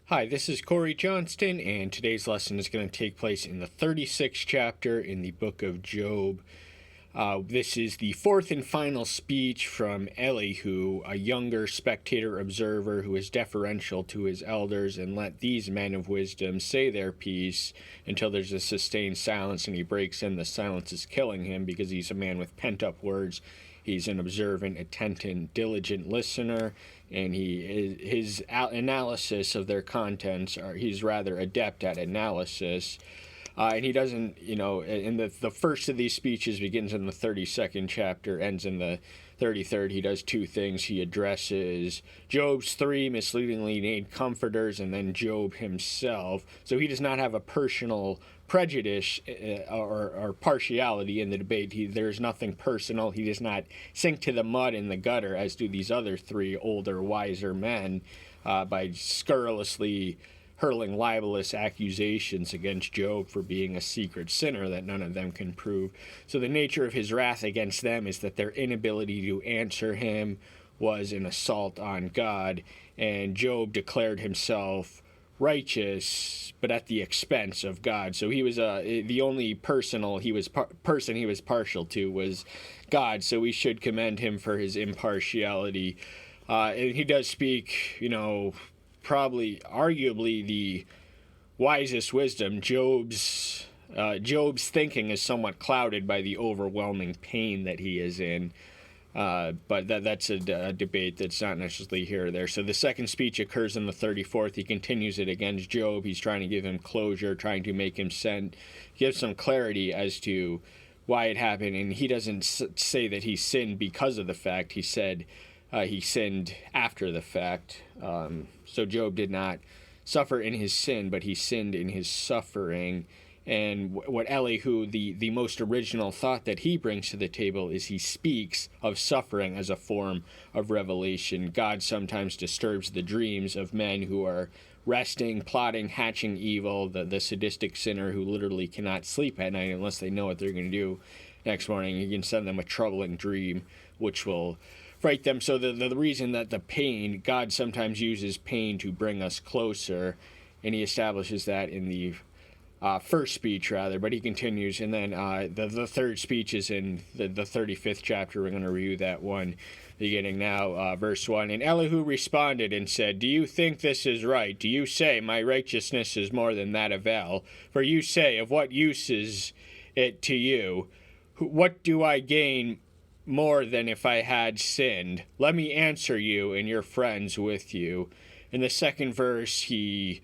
Hi, this is Corey Johnston, and today's lesson is going to take place in the 36th chapter in the book of Job. This is the fourth and final speech from Elihu, a younger spectator observer who is deferential to his elders, and let these men of wisdom say their piece until there's a sustained silence and he breaks in. The silence is killing him because he's a man with pent-up words. He's an observant, attentive, diligent listener, and his analysis of their contents he's rather adept at analysis. And he doesn't, in the first of these speeches begins in the 32nd chapter, ends in the 33rd. He does two things. He addresses Job's three misleadingly named comforters and then Job himself. So he does not have a personal prejudice or partiality in the debate. There's nothing personal. He does not sink to the mud in the gutter as do these other three older, wiser men by scurrilously hurling libelous accusations against Job for being a secret sinner that none of them can prove. So the nature of his wrath against them is that their inability to answer him was an assault on God, and Job declared himself righteous, but at the expense of God. So he was the only person he was partial to was God. So we should commend him for his impartiality. And he does speak, probably arguably the wisest wisdom. Job's thinking is somewhat clouded by the overwhelming pain that he is in. But that's a debate that's not necessarily here or there. So the second speech occurs in the 34th. He continues it against Job. He's trying to give him closure, trying to make him give some clarity as to why it happened. And he doesn't say that he sinned because of the fact. He said he sinned after the fact. So Job did not suffer in his sin, but he sinned in his suffering. And what Elihu, the most original thought that he brings to the table is he speaks of suffering as a form of revelation. God sometimes disturbs the dreams of men who are resting, plotting, hatching evil, the sadistic sinner who literally cannot sleep at night unless they know what they're going to do next morning. You can send them a troubling dream, which will fright them. So the reason that God sometimes uses pain to bring us closer, and he establishes that in the first speech, but he continues, and then the third speech is in the 35th chapter. We're going to review that one beginning now, verse 1. And Elihu responded and said, "Do you think this is right? Do you say, my righteousness is more than that of El? For you say, of what use is it to you? What do I gain more than if I had sinned? Let me answer you and your friends with you." In the second verse, he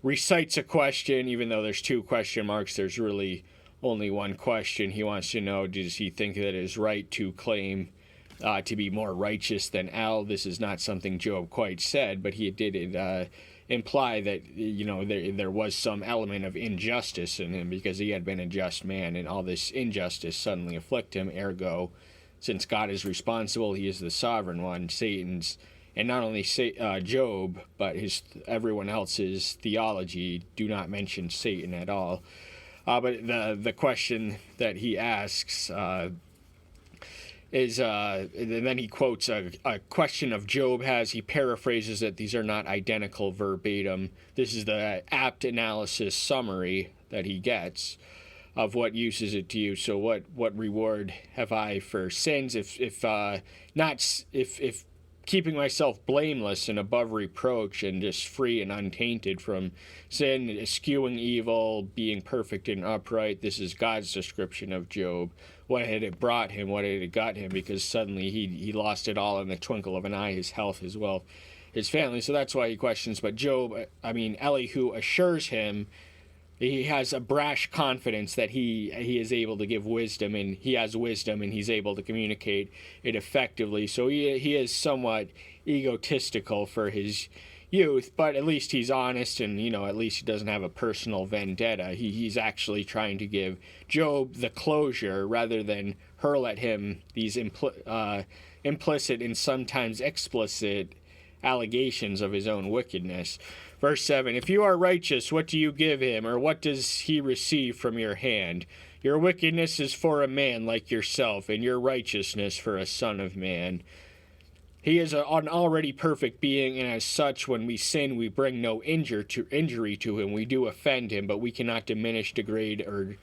recites a question, even though there's two question marks. There's really only one question. He wants to know, does he think that it is right to claim to be more righteous than El? This is not something Job quite said, but he did imply that there was some element of injustice in him because he had been a just man, and all this injustice suddenly afflict him. Ergo, since God is responsible, he is the sovereign one. And not only Job, but everyone else's theology do not mention Satan at all. But the question that he asks is, and then he quotes a question of Job he paraphrases it. These are not identical verbatim. This is the apt analysis summary that he gets of what use is it to you. So what reward have I for sins? If keeping myself blameless and above reproach and just free and untainted from sin, eschewing evil, being perfect and upright. This is God's description of Job. What had it brought him? What had it got him? Because suddenly he lost it all in the twinkle of an eye, his health, his wealth, his family. So that's why he questions. But Elihu assures him he has a brash confidence that he is able to give wisdom, and he has wisdom, and he's able to communicate it effectively. So he is somewhat egotistical for his youth, but at least he's honest, and at least he doesn't have a personal vendetta. He's actually trying to give Job the closure rather than hurl at him these implicit and sometimes explicit allegations of his own wickedness. Verse 7, if you are righteous, what do you give him, or what does he receive from your hand? Your wickedness is for a man like yourself, and your righteousness for a son of man. He is an already perfect being, and as such, when we sin, we bring no injury to him. We do offend him, but we cannot diminish, degrade, or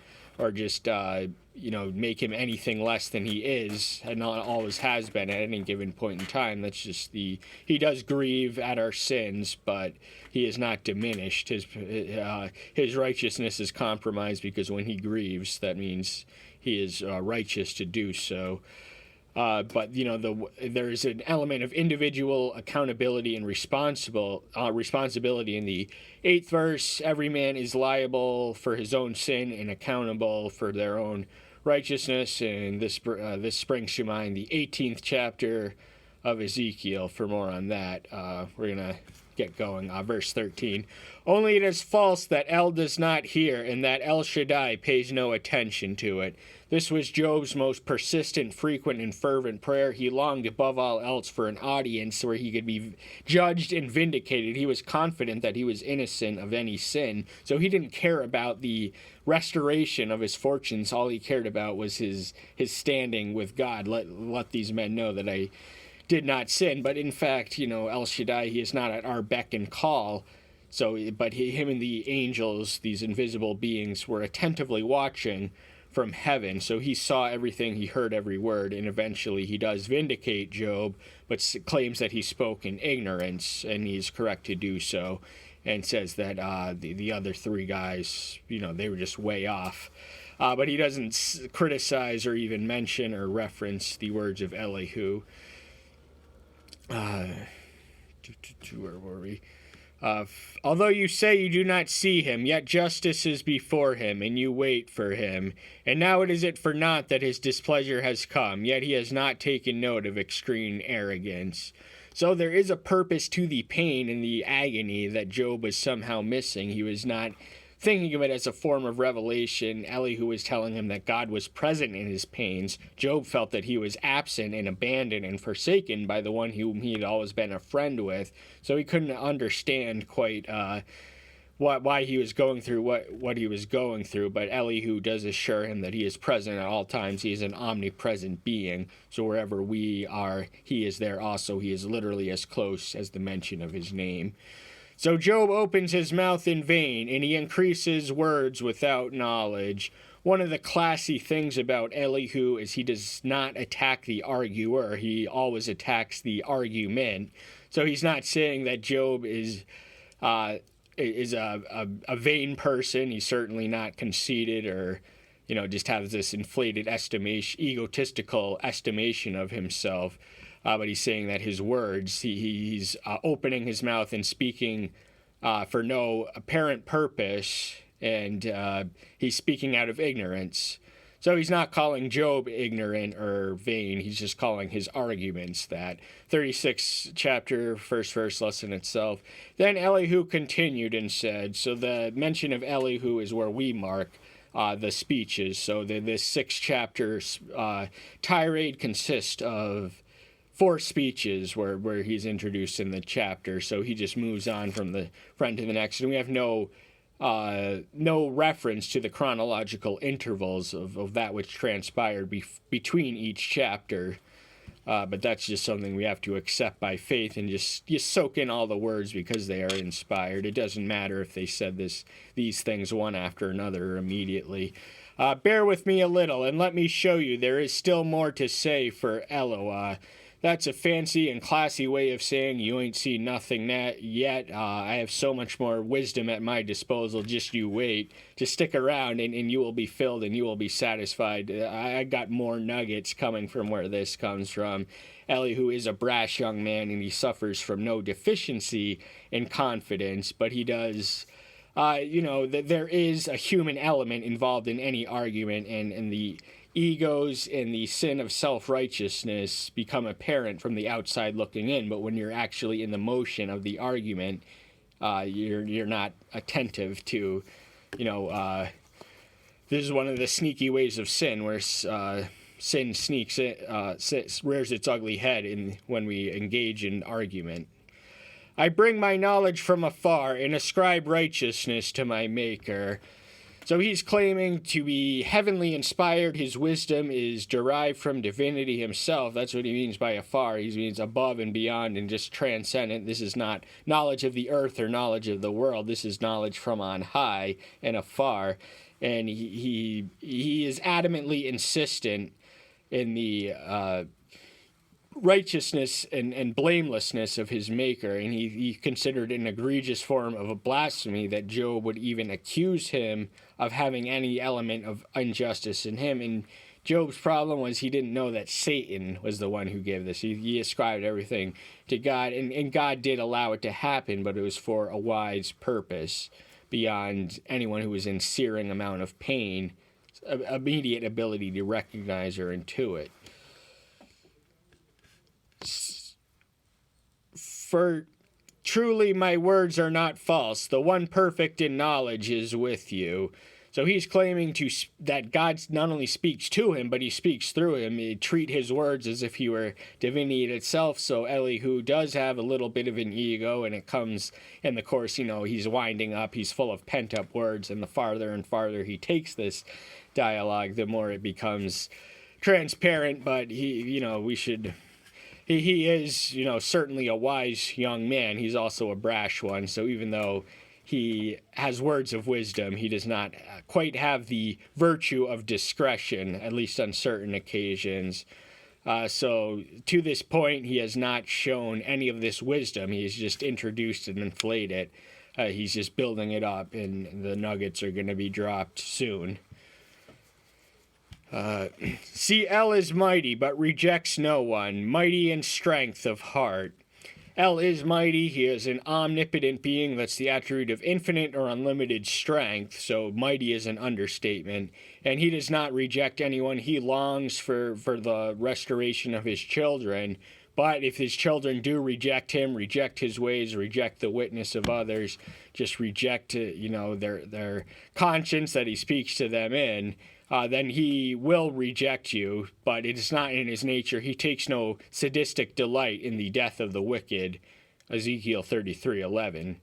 just make him anything less than he is, and not always has been at any given point in time. That's just he does grieve at our sins, but he is not diminished. His righteousness is compromised, because when he grieves, that means he is righteous to do so. But there is an element of individual accountability and responsibility in the 8th verse. Every man is liable for his own sin and accountable for their own righteousness. And this springs to mind the 18th chapter of Ezekiel. For more on that, we're gonna get going. Verse 13. Only it is false that El does not hear, and that El Shaddai pays no attention to it. This was Job's most persistent, frequent, and fervent prayer. He longed above all else for an audience where he could be judged and vindicated. He was confident that he was innocent of any sin, so he didn't care about the restoration of his fortunes. All he cared about was his standing with God. Let these men know that I did not sin. But in fact, El Shaddai, he is not at our beck and call. But him and the angels, these invisible beings, were attentively watching from heaven. So he saw everything, he heard every word, and eventually he does vindicate Job, but claims that he spoke in ignorance, and he's correct to do so, and says that the other three guys, they were just way off. But he doesn't criticize or even mention or reference the words of Elihu. Where were we? Although you say you do not see him, yet justice is before him, and you wait for him. And now it is it for naught that his displeasure has come, yet he has not taken note of extreme arrogance. So there is a purpose to the pain and the agony that Job was somehow missing. He was not thinking of it as a form of revelation. Elihu was telling him that God was present in his pains. Job felt that he was absent and abandoned and forsaken by the one whom he had always been a friend with. So he couldn't understand quite why he was going through what he was going through. But Elihu does assure him that he is present at all times. He is an omnipresent being. So wherever we are, he is there also. He is literally as close as the mention of his name. So Job opens his mouth in vain, and he increases words without knowledge. One of the classy things about Elihu is he does not attack the arguer. He always attacks the argument. So he's not saying that Job is a vain person. He's certainly not conceited or just has this inflated egotistical estimation of himself. But he's saying that his words, he's opening his mouth and speaking for no apparent purpose, and he's speaking out of ignorance. So he's not calling Job ignorant or vain. He's just calling his arguments that. 36th chapter, first verse, lesson itself. Then Elihu continued and said, so the mention of Elihu is where we mark the speeches. So this 6th chapter tirade consists of 4 speeches where he's introduced in the chapter. So he just moves on from the front to the next, and we have no reference to the chronological intervals of that which transpired between each chapter. But that's just something we have to accept by faith and just soak in all the words because they are inspired. It doesn't matter if they said these things one after another immediately. Bear with me a little and let me show you there is still more to say for Eloah. That's a fancy and classy way of saying you ain't seen nothing yet. I have so much more wisdom at my disposal. Just you wait. Just stick around and you will be filled and you will be satisfied. I got more nuggets coming from where this comes from. Elihu is a brash young man and he suffers from no deficiency in confidence, but he does... there is a human element involved in any argument, and the egos and the sin of self-righteousness become apparent from the outside looking in, but when you're actually in the motion of the argument, you're not attentive to, this is one of the sneaky ways of sin, where sin sneaks in, rears its ugly head when we engage in argument. I bring my knowledge from afar and ascribe righteousness to my Maker. So he's claiming to be heavenly inspired. His wisdom is derived from divinity himself. That's what he means by afar. He means above and beyond and just transcendent. This is not knowledge of the earth or knowledge of the world. This is knowledge from on high and afar. And he is adamantly insistent in the righteousness and blamelessness of his maker, and he considered an egregious form of a blasphemy that Job would even accuse him of having any element of injustice in him. And Job's problem was he didn't know that Satan was the one who gave this. He ascribed everything to God, and God did allow it to happen, but it was for a wise purpose beyond anyone who was in searing amount of pain, immediate ability to recognize or intuit. For truly my words are not false. The one perfect in knowledge is with you. So he's claiming that God not only speaks to him, but he speaks through him. He treat his words as if he were divinity itself. So Elihu does have a little bit of an ego, and it comes in the course, he's winding up. He's full of pent-up words, and the farther and farther he takes this dialogue, the more it becomes transparent. But he is, certainly a wise young man. He's also a brash one. So even though he has words of wisdom, he does not quite have the virtue of discretion, at least on certain occasions. So to this point, he has not shown any of this wisdom. He has just introduced and inflated it. He's just building it up, and the nuggets are going to be dropped soon. See, El is mighty, but rejects no one, mighty in strength of heart. El is mighty. He is an omnipotent being. That's the attribute of infinite or unlimited strength. So mighty is an understatement. And he does not reject anyone. He longs for the restoration of his children. But if his children do reject him, reject his ways, reject the witness of others, just reject, their conscience that he speaks to them in, then he will reject you, but it is not in his nature. He takes no sadistic delight in the death of the wicked, Ezekiel 33:11.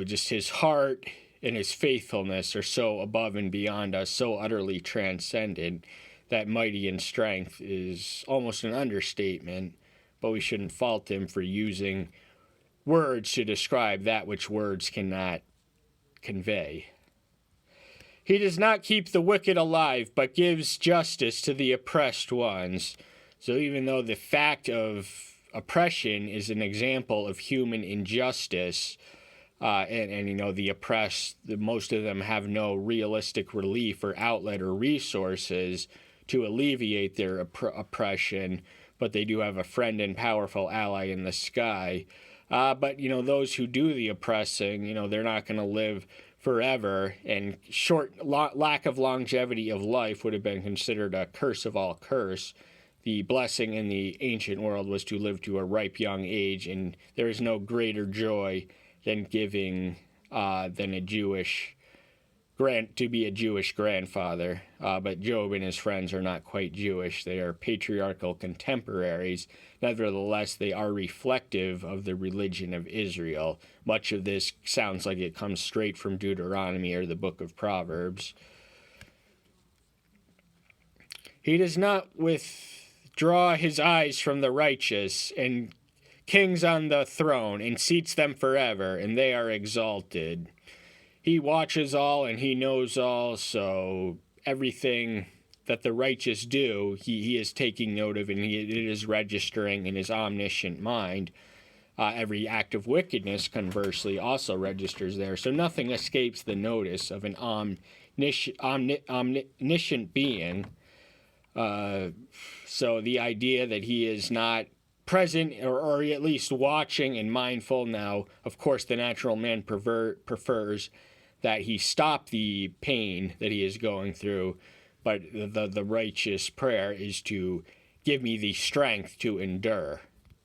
Just his heart and his faithfulness are so above and beyond us, so utterly transcendent, that mighty in strength is almost an understatement, but we shouldn't fault him for using words to describe that which words cannot convey. He does not keep the wicked alive, but gives justice to the oppressed ones. So even though the fact of oppression is an example of human injustice, the oppressed, most of them have no realistic relief or outlet or resources to alleviate their oppression, but they do have a friend and powerful ally in the sky. But those who do the oppressing, they're not going to live forever, and lack of longevity of life would have been considered a curse of all curse. The blessing in the ancient world was to live to a ripe young age, and there is no greater joy than giving than to be a Jewish grandfather. But Job and his friends are not quite Jewish. They are patriarchal contemporaries. Nevertheless, they are reflective of the religion of Israel. Much of this sounds like it comes straight from Deuteronomy or the book of Proverbs. He does not withdraw his eyes from the righteous, and kings on the throne, and seats them forever, and they are exalted. He watches all and he knows all, so everything that the righteous do, he is taking note of, and it is registering in his omniscient mind. Every act of wickedness, conversely, also registers there. So nothing escapes the notice of an omniscient being. So the idea that he is not present or at least watching and mindful. Now, of course, the natural man prefers that he stop the pain that he is going through, but the righteous prayer is to give me the strength to endure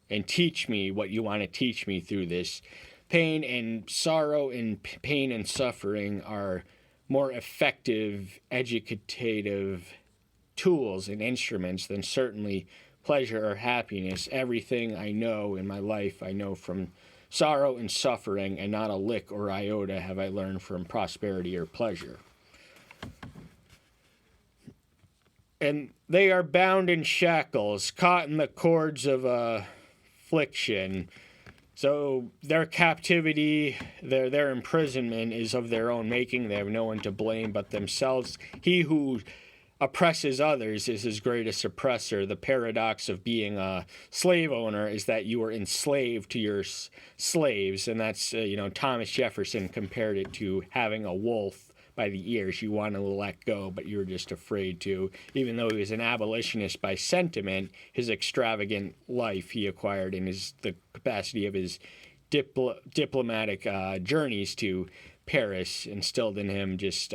and teach me what you want to teach me through this pain. And sorrow and pain and suffering are more effective educative tools and instruments than certainly pleasure or happiness. Everything I know in my life, I know from sorrow and suffering, and not a lick or iota have I learned from prosperity or pleasure. And they are bound in shackles, caught in the cords of affliction. So their captivity, their imprisonment is of their own making. They have no one to blame but themselves. He who oppresses others is his greatest oppressor. The paradox of being a slave owner is that you are enslaved to your slaves, and that's Thomas Jefferson compared it to having a wolf by the ears. You want to let go, but you're just afraid to. Even though he was an abolitionist by sentiment, his extravagant life he acquired in the capacity of his diplomatic journeys to Paris instilled in him just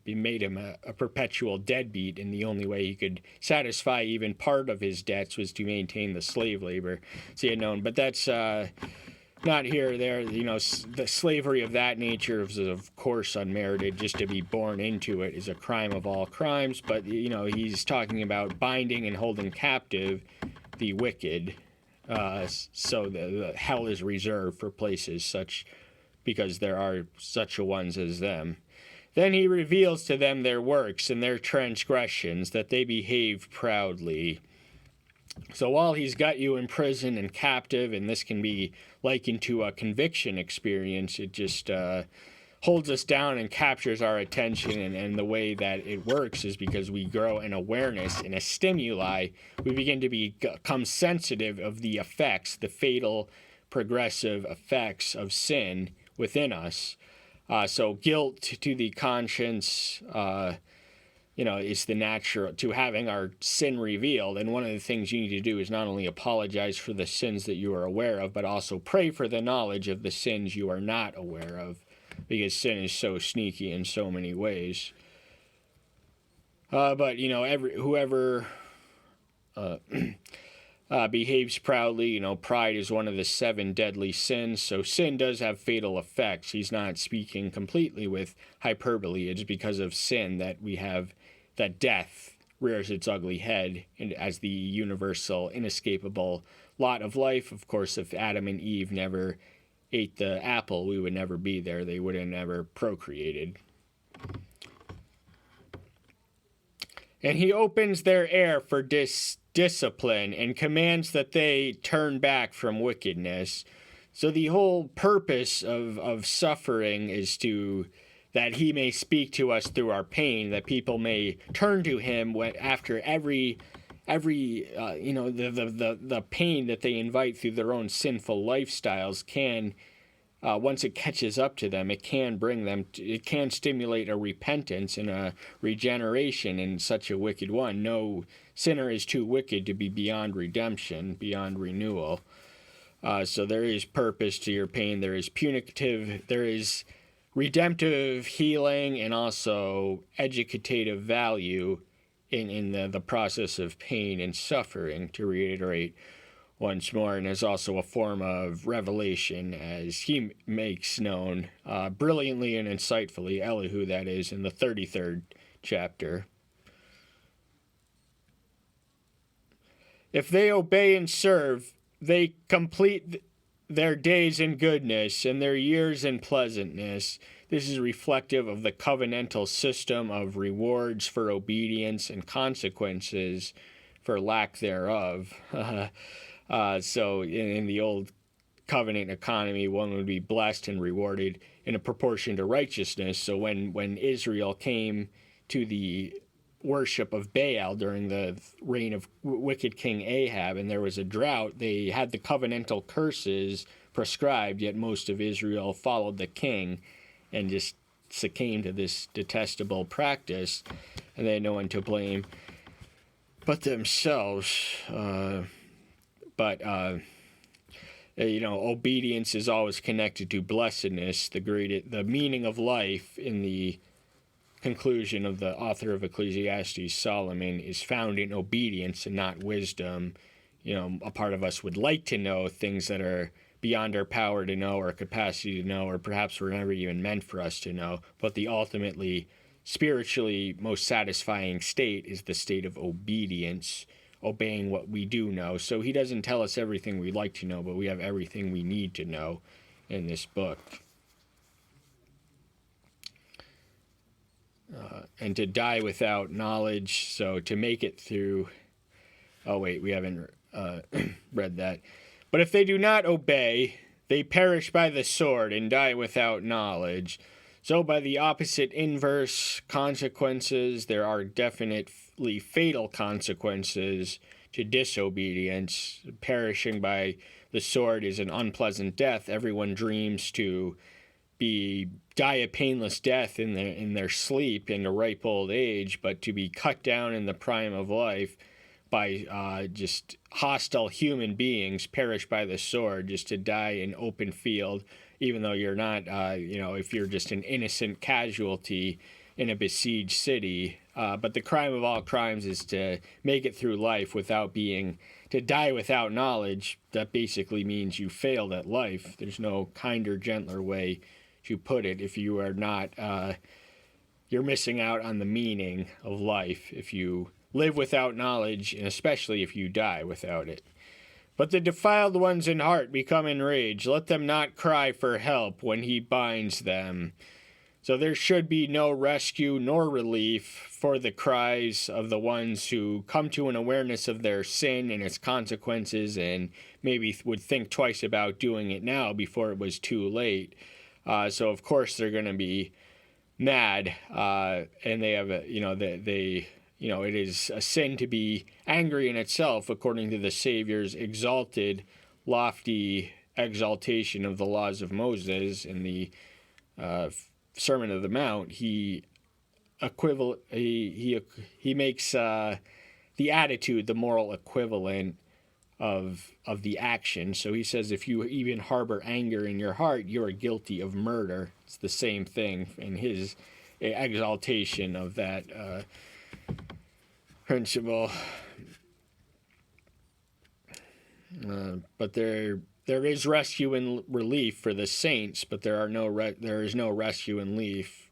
made him a perpetual deadbeat, and the only way he could satisfy even part of his debts was to maintain the slave labor. So he had known, but that's not here or there. The slavery of that nature is of course unmerited. Just to be born into it is a crime of all crimes. But he's talking about binding and holding captive the wicked. So the hell is reserved for places such, because there are such ones as them. Then he reveals to them their works and their transgressions, that they behave proudly. So while he's got you in prison and captive, and this can be likened to a conviction experience, it just holds us down and captures our attention. And the way that it works is because we grow in awareness and a stimuli, we begin to become sensitive of the effects, the fatal progressive effects of sin within us. So guilt to the conscience, is the natural to having our sin revealed. And one of the things you need to do is not only apologize for the sins that you are aware of, but also pray for the knowledge of the sins you are not aware of, because sin is so sneaky in so many ways. But whoever behaves proudly, pride is one of the 7 deadly sins. So sin does have fatal effects. He's not speaking completely with hyperbole. It's because of sin that we have that death rears its ugly head as the universal, inescapable lot of life. Of course, if Adam and Eve never ate the apple, we would never be there. They would have never procreated. And he opens their ear for discipline and commands that they turn back from wickedness. So the whole purpose of suffering is that he may speak to us through our pain, that people may turn to him after every the pain that they invite through their own sinful lifestyles can, once it catches up to them, it can stimulate a repentance and a regeneration in such a wicked one. No sinner is too wicked to be beyond redemption, beyond renewal. So there is purpose to your pain. There is punitive, there is redemptive healing, and also educative value in the process of pain and suffering, to reiterate once more. And there's also a form of revelation, as he makes known brilliantly and insightfully, Elihu that is, in the 33rd chapter. If they obey and serve, they complete their days in goodness and their years in pleasantness. This is reflective of the covenantal system of rewards for obedience and consequences for lack thereof. So in the old covenant economy, one would be blessed and rewarded in a proportion to righteousness. So when Israel came to the worship of Baal during the reign of wicked King Ahab, and there was a drought, they had the covenantal curses prescribed, yet most of Israel followed the king and just succumbed to this detestable practice, and they had no one to blame but themselves. Obedience is always connected to blessedness. The meaning of life, in the conclusion of the author of Ecclesiastes, Solomon, is found in obedience and not wisdom. A part of us would like to know things that are beyond our power to know, or capacity to know, or perhaps were never even meant for us to know. But the ultimately spiritually most satisfying state is the state of obedience. obeying what we do know. So he doesn't tell us everything we'd like to know, but we have everything we need to know in this book. And to die without knowledge, so to make it through... Oh, wait, we haven't read that. But if they do not obey, they perish by the sword and die without knowledge. So by the opposite inverse consequences, there are definitely fatal consequences to disobedience. Perishing by the sword is an unpleasant death. Everyone dreams to die a painless death in their sleep in a ripe old age, but to be cut down in the prime of life by just hostile human beings, perish by the sword, just to die in open field, even though you're not, if you're just an innocent casualty in a besieged city. But the crime of all crimes is to make it through life to die without knowledge. That basically means you failed at life. There's no kinder, gentler way to put it. If you are not, you're missing out on the meaning of life if you live without knowledge, and especially if you die without it. But the defiled ones in heart become enraged. Let them not cry for help when he binds them. So there should be no rescue nor relief for the cries of the ones who come to an awareness of their sin and its consequences and maybe would think twice about doing it now before it was too late. So of course they're going to be mad, and they have it is a sin to be angry in itself, according to the Savior's exalted, lofty exaltation of the laws of Moses in the Sermon of the Mount. He makes the attitude the moral equivalent of the action. So he says, if you even harbor anger in your heart, you are guilty of murder. It's the same thing in his exaltation of that principle. But there is rescue and relief for the saints, but there is no rescue and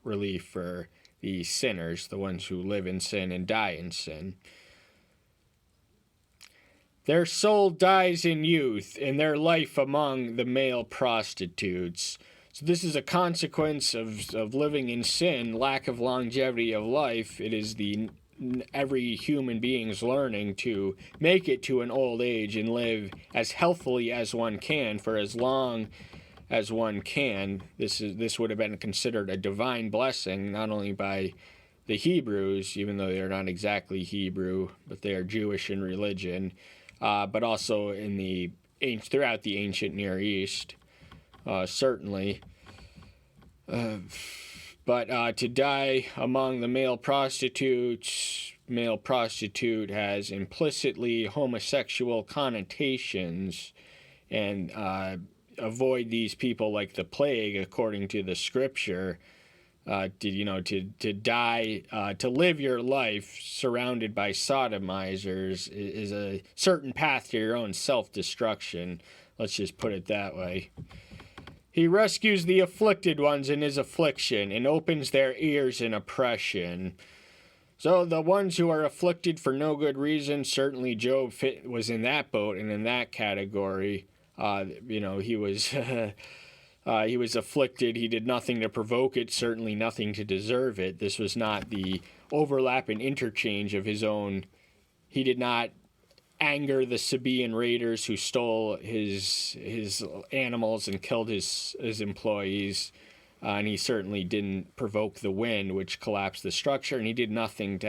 relief for the sinners, the ones who live in sin and die in sin. Their soul dies in youth, and their life among the male prostitutes. So this is a consequence of living in sin, lack of longevity of life. It is every human being's learning to make it to an old age and live as healthily as one can for as long as one can. This would have been considered a divine blessing, not only by the Hebrews, even though they're not exactly Hebrew, but they are Jewish in religion, but also throughout the ancient Near East, certainly. But to die among the male prostitutes, male prostitute has implicitly homosexual connotations, and avoid these people like the plague, according to the scripture. To die, to live your life surrounded by sodomizers is a certain path to your own self-destruction. Let's just put it that way. He rescues the afflicted ones in his affliction and opens their ears in oppression. So the ones who are afflicted for no good reason, certainly Job was in that boat and in that category. He was he was afflicted. He did nothing to provoke it, certainly nothing to deserve it. This was not the overlap and interchange of his own. He did not anger the Sabaean raiders who stole his animals and killed his employees, and he certainly didn't provoke the wind, which collapsed the structure, and he did nothing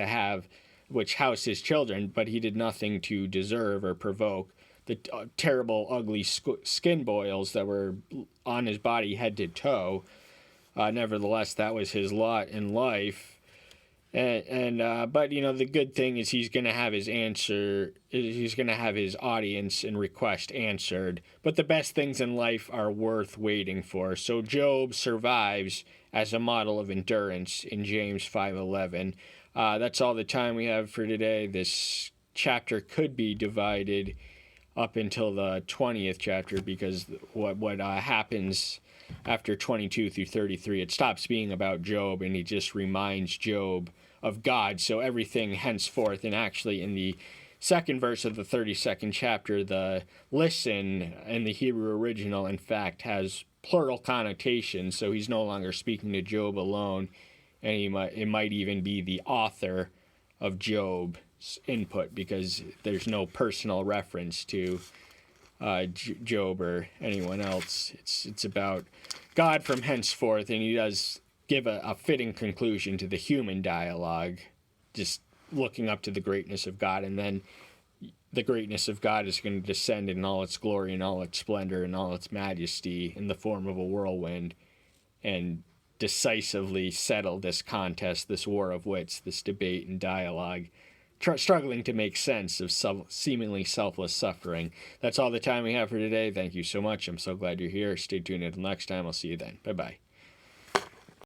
which housed his children, but he did nothing to deserve or provoke the terrible, ugly skin boils that were on his body head to toe. Nevertheless, that was his lot in life. But the good thing is he's going to have his answer. He's going to have his audience and request answered. But the best things in life are worth waiting for. So Job survives as a model of endurance in James 5:11. That's all the time we have for today. This chapter could be divided up until the 20th chapter, because what happens after 22 through 33, it stops being about Job, and he just reminds Job of God. So everything henceforth, and actually in the second verse of the 32nd chapter, the listen in the Hebrew original, in fact, has plural connotations, so he's no longer speaking to Job alone, and it might even be the author of Job's input, because there's no personal reference to Job or anyone else. It's about God from henceforth, and he does give a fitting conclusion to the human dialogue, just looking up to the greatness of God, and then the greatness of God is going to descend in all its glory and all its splendor and all its majesty in the form of a whirlwind, and decisively settle this contest, this war of wits, this debate and dialogue, struggling to make sense of seemingly selfless suffering. That's all the time we have for today. Thank you so much. I'm so glad you're here. Stay tuned until next time. I'll see you then. Bye-bye.